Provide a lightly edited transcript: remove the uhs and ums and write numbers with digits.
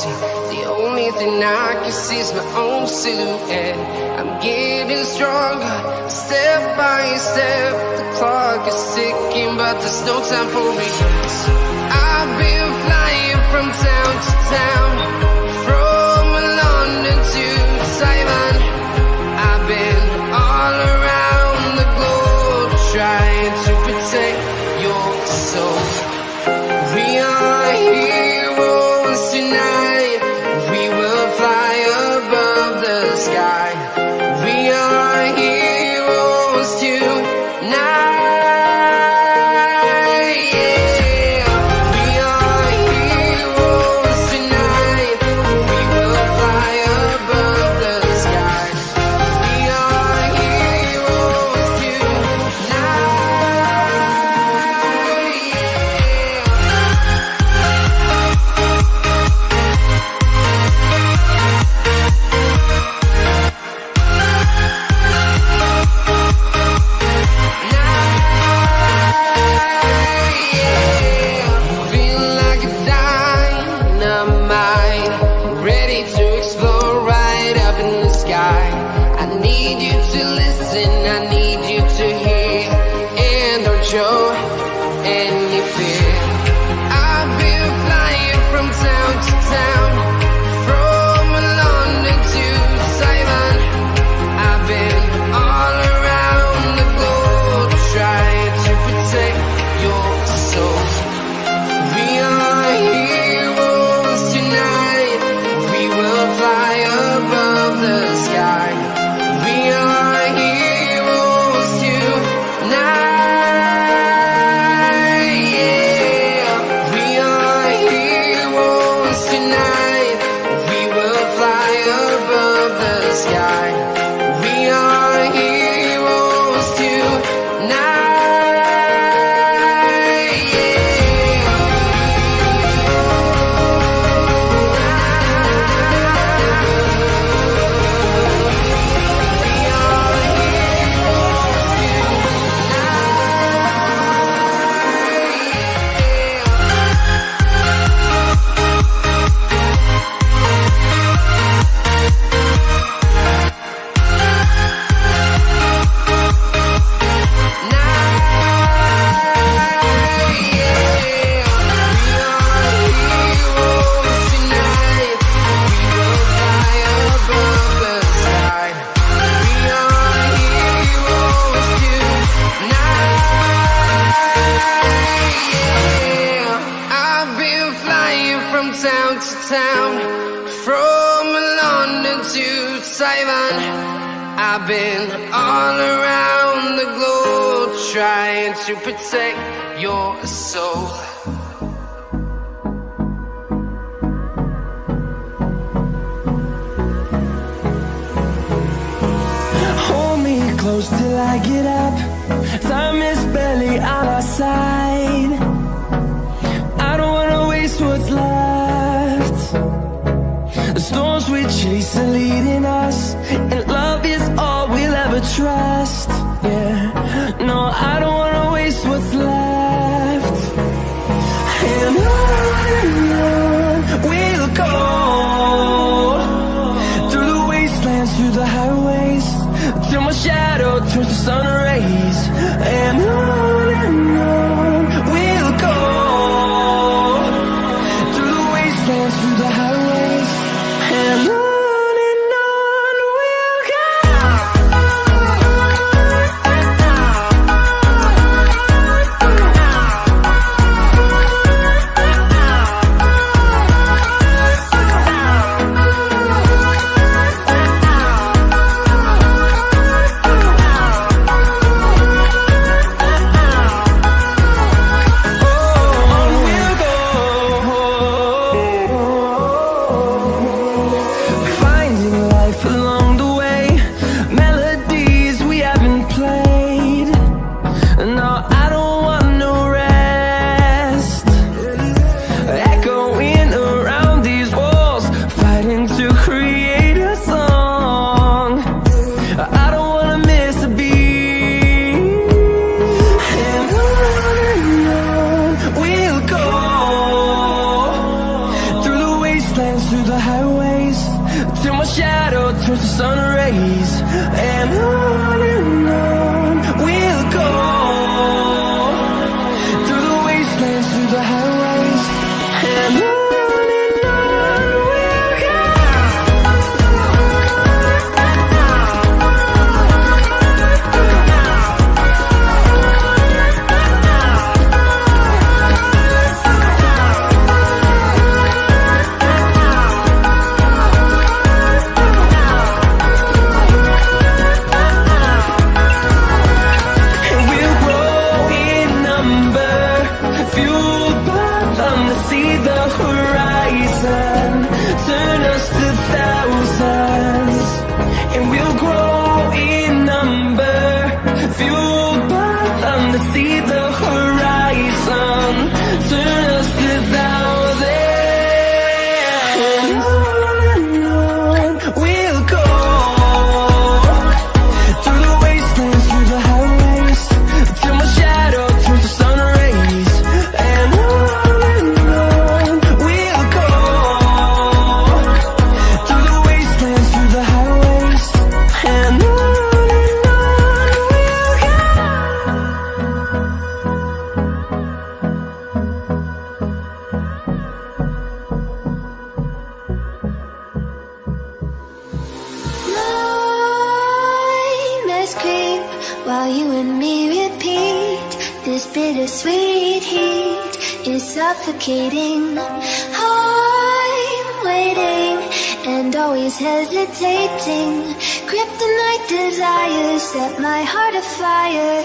see. The only thing I can see is my own silhouette. I'm getting stronger, step by step. The clock is ticking, but there's no time for regrets. I've been flying from town to town, from London to Taiwan. I've been all around the globe, trying to protect your soul. We are heroes tonight. We will fly above the sky. We are heroes tonight. I've been all around the globe trying to protect your soul. Hold me close till I get up. Time is barely on our side. I don't wanna waste what's left. The storms we chase are leading us, and love is all we'll ever trust. Yeah, no, I don't wanna waste what's left. And on we'll go, through the wastelands, through the highways, till my shadow turns to sun rays. And on we'll go, through the wastelands, through the highways, and on. sun rays, and on we'll go, through the wastelands, through the highways, and on we'll go. While you and me repeat, this bittersweet heat is suffocating. I'm waiting and always hesitating. Kryptonite desires set my heart afire.